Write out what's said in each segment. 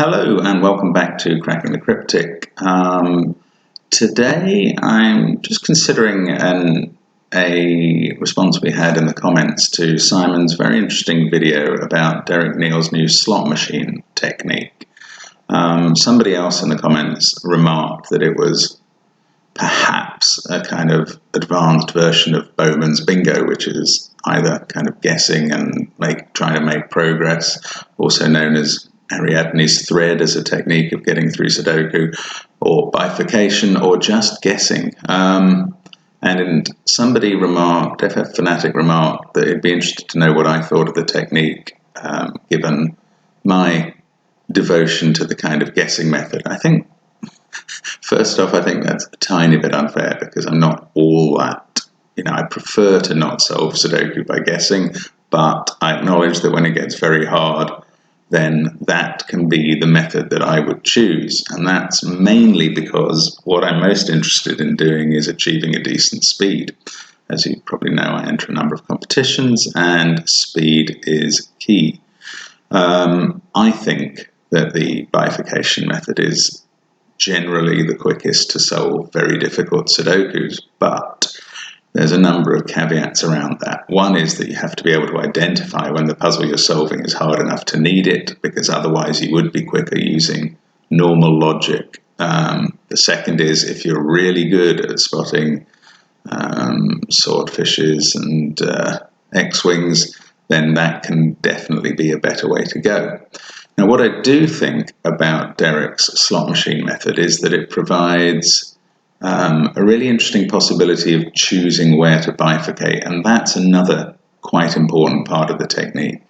Hello and welcome back to Cracking the Cryptic. Today I'm just considering a response we had in the comments to Simon's very interesting video about Derek Neal's new slot machine technique. Somebody else in the comments remarked that it was perhaps a kind of advanced version of Bowman's bingo, which is either kind of guessing and trying to make progress, also known as Ariadne's thread as a technique of getting through Sudoku, or bifurcation, or just guessing. And somebody remarked, FF Fanatic remarked, that it'd be interested to know what I thought of the technique, given my devotion to the kind of guessing method. I think, first off, I think that's a tiny bit unfair because I'm not all that, I prefer to not solve Sudoku by guessing, but I acknowledge that when it gets very hard, then that can be the method that I would choose. And that's mainly because what I'm most interested in doing is achieving a decent speed. As you probably know, I enter a number of competitions and speed is key. I think that the bifurcation method is generally the quickest to solve very difficult Sudokus, but there's a number of caveats around that. One is that you have to be able to identify when the puzzle you're solving is hard enough to need it, because otherwise you would be quicker using normal logic. The second is if you're really good at spotting swordfishes and X-wings, then that can definitely be a better way to go. Now, what I do think about Derek's slot machine method is that it provides a really interesting possibility of choosing where to bifurcate, and that's another quite important part of the technique.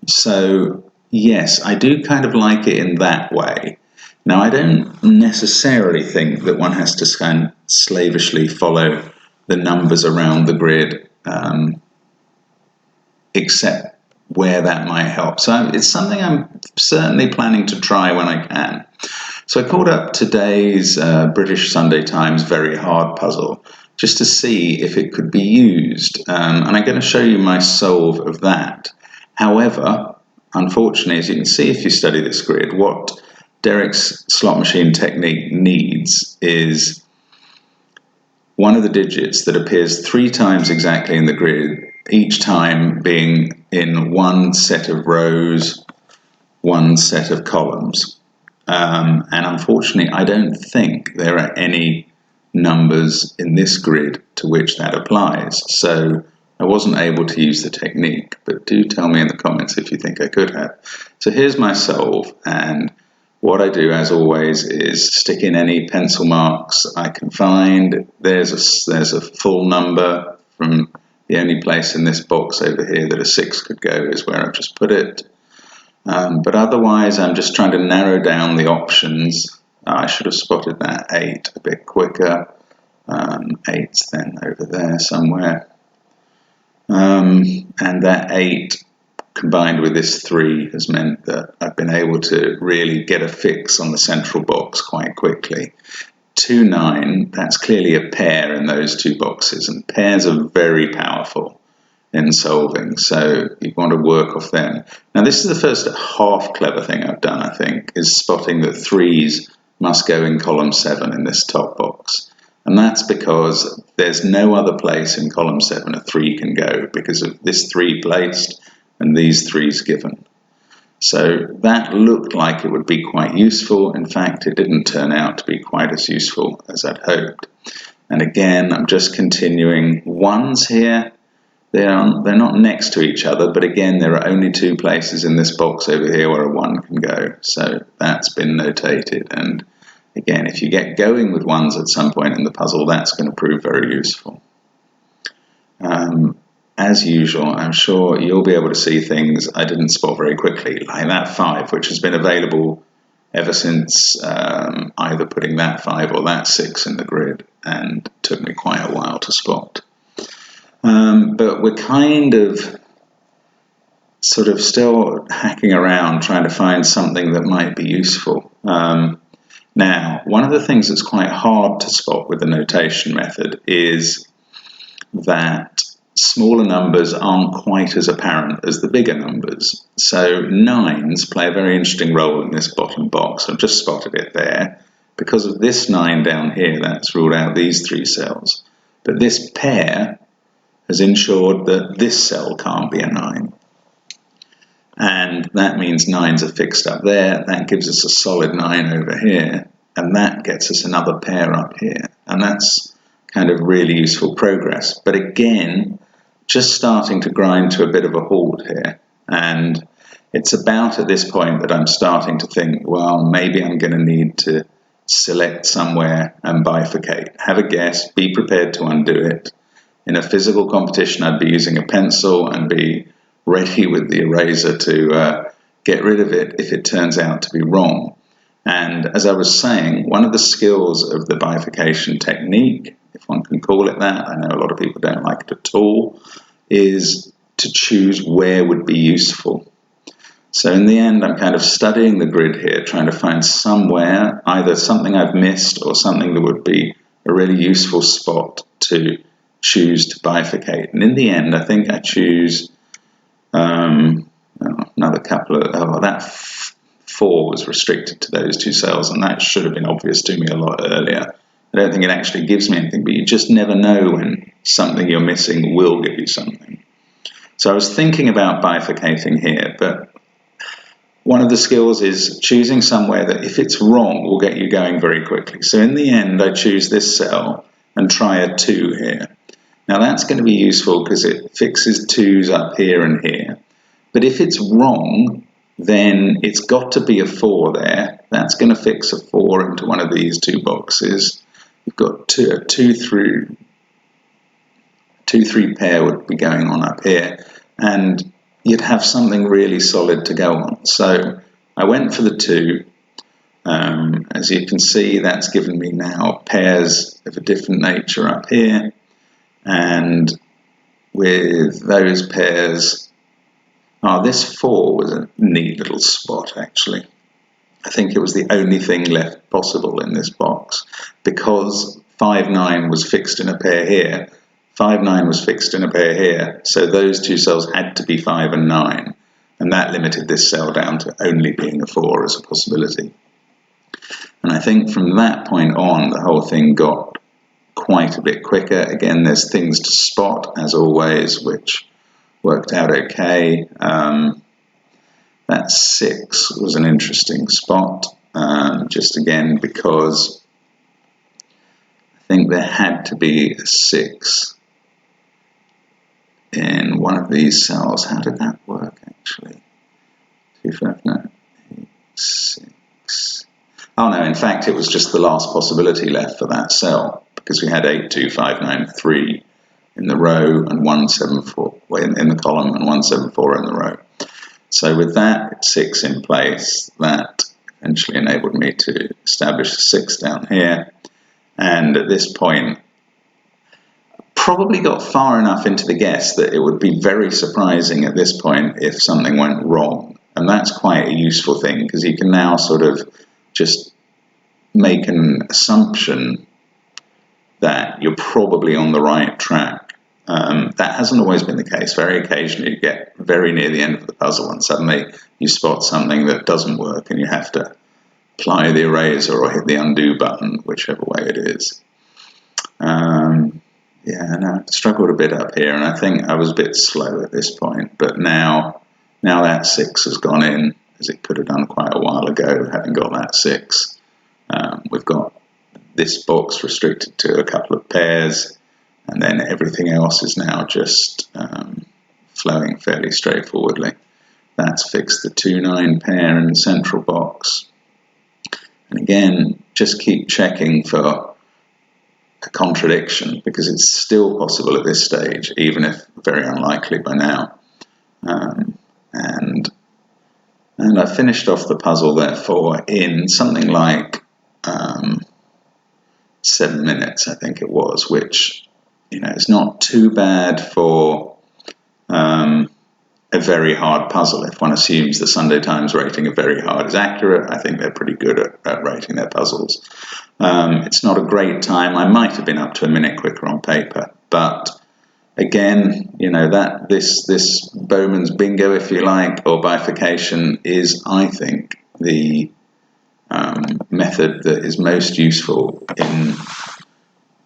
So yes, I do kind of like it in that way. Now, I don't necessarily think that one has to kind of slavishly follow the numbers around the grid, except where that might help. So it's something I'm certainly planning to try when I can. So I called up today's British Sunday Times Very Hard puzzle just to see if it could be used, and I'm going to show you my solve of that. However, unfortunately, as you can see if you study this grid, what Derek's slot machine technique needs is one of the digits that appears 3 times exactly in the grid, each time being in one set of rows, one set of columns. And unfortunately, I don't think there are any numbers in this grid to which that applies. So I wasn't able to use the technique, but do tell me in the comments if you think I could have. So here's my solve, and what I do, as always, is stick in any pencil marks I can find. There's a full number. From the only place in this box over here that a 6 could go is where I've just put it. But otherwise, I'm just trying to narrow down the options. I should have spotted that 8 a bit quicker. 8's then over there somewhere. And that 8 combined with this 3 has meant that I've been able to really get a fix on the central box quite quickly. 2, 9, that's clearly a pair in those 2 boxes, and pairs are very powerful in solving, so you want to work off them. Now, this is the first half clever thing I've done, I think, is spotting that 3's must go in column 7 in this top box. And that's because there's no other place in column 7 a 3 can go, because of this 3 placed and these 3's given. So that looked like it would be quite useful. In fact, it didn't turn out to be quite as useful as I'd hoped. And again, I'm just continuing. 1's here. They're not next to each other, but again, there are only 2 places in this box over here where a 1 can go. So that's been notated. And again, if you get going with 1's at some point in the puzzle, that's going to prove very useful. As usual, I'm sure you'll be able to see things I didn't spot very quickly, like that 5, which has been available ever since either putting that 5 or that 6 in the grid, and took me quite a while to spot. But we're kind of sort of still hacking around trying to find something that might be useful. Now, one of the things that's quite hard to spot with the notation method is that smaller numbers aren't quite as apparent as the bigger numbers. So 9s play a very interesting role in this bottom box. I've just spotted it there. Because of this 9 down here, that's ruled out these 3 cells. But this pair has ensured that this cell can't be a 9. And that means 9s are fixed up there. That gives us a solid 9 over here. And that gets us another pair up here. And that's kind of really useful progress. But again, just starting to grind to a bit of a halt here. And it's about at this point that I'm starting to think, well, maybe I'm going to need to select somewhere and bifurcate. Have a guess, be prepared to undo it. In a physical competition, I'd be using a pencil and be ready with the eraser to get rid of it if it turns out to be wrong. And as I was saying, one of the skills of the bifurcation technique, if one can call it that, I know a lot of people don't like it at all, is to choose where would be useful. So in the end, I'm kind of studying the grid here, trying to find somewhere, either something I've missed or something that would be a really useful spot to choose to bifurcate. And in the end, I think I choose another couple of, that 4 was restricted to those 2 cells, and that should have been obvious to me a lot earlier. I don't think it actually gives me anything, but you just never know when something you're missing will give you something. So I was thinking about bifurcating here, but one of the skills is choosing somewhere that if it's wrong will get you going very quickly. So in the end, I choose this cell and try a 2 here. Now that's going to be useful because it fixes 2s up here and here. But if it's wrong, then it's got to be a 4 there. That's going to fix a 4 into one of these 2 boxes. You've got a 2-3 pair would be going on up here, and you'd have something really solid to go on. So I went for the 2. As you can see, that's given me now pairs of a different nature up here, and with those pairs, this 4 was a neat little spot actually. I think it was the only thing left possible in this box, because 5-9 was fixed in a pair here, 5-9 was fixed in a pair here, so those 2 cells had to be 5 and 9, and that limited this cell down to only being a 4 as a possibility. And I think from that point on, the whole thing got quite a bit quicker. Again, there's things to spot, as always, which worked out okay. That 6 was an interesting spot, just again because I think there had to be a 6 in one of these cells. How did that work actually? 2, 5, 9, 8, 6. Oh no, in fact it was just the last possibility left for that cell, because we had 8, 2, 5, 9, 3 in the row and 1, 7, 4 in the column and 1, 7, 4 in the row. So with that 6 in place, that eventually enabled me to establish a 6 down here. And at this point, probably got far enough into the guess that it would be very surprising at this point if something went wrong. And that's quite a useful thing, because you can now sort of just make an assumption that you're probably on the right track. That hasn't always been the case. Very occasionally you get very near the end of the puzzle and suddenly you spot something that doesn't work and you have to apply the eraser or hit the undo button, whichever way it is. I struggled a bit up here, and I think I was a bit slow at this point, but now that 6 has gone in, as it could have done quite a while ago, having got that 6. We've got this box restricted to a couple of pairs, and then everything else is now just flowing fairly straightforwardly. That's fixed the 2-9 pair in the central box. And again, just keep checking for a contradiction, because it's still possible at this stage, even if very unlikely by now. And I finished off the puzzle, therefore, in something like 7 minutes, I think it was, which, is not too bad for a very hard puzzle. If one assumes the Sunday Times rating of very hard is accurate, I think they're pretty good at rating their puzzles. It's not a great time. I might have been up to a minute quicker on paper, but again, that this Bowman's bingo, if you like, or bifurcation is, I think, the method that is most useful in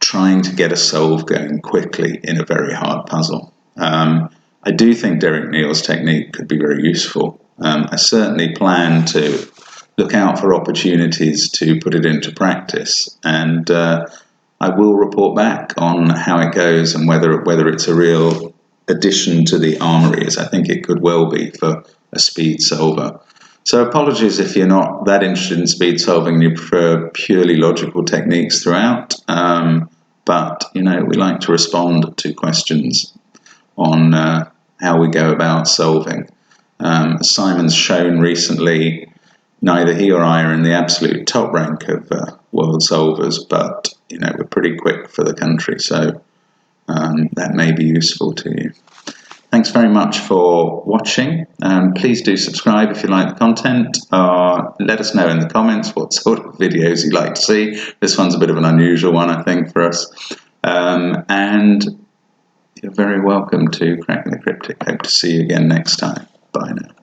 trying to get a solve going quickly in a very hard puzzle. I do think Derek Neal's technique could be very useful. I certainly plan to look out for opportunities to put it into practice, and I will report back on how it goes and whether it's a real addition to the armory, as I think it could well be for a speed solver. So apologies if you're not that interested in speed solving and you prefer purely logical techniques throughout. But we like to respond to questions on how we go about solving. Simon's shown recently, neither he or I are in the absolute top rank of world solvers, but we're pretty quick for the country, so that may be useful to you. Thanks very much for watching. Please do subscribe if you like the content. Let us know in the comments what sort of videos you'd like to see. This one's a bit of an unusual one, I think, for us. And you're very welcome to Cracking the Cryptic. Hope to see you again next time. Bye now.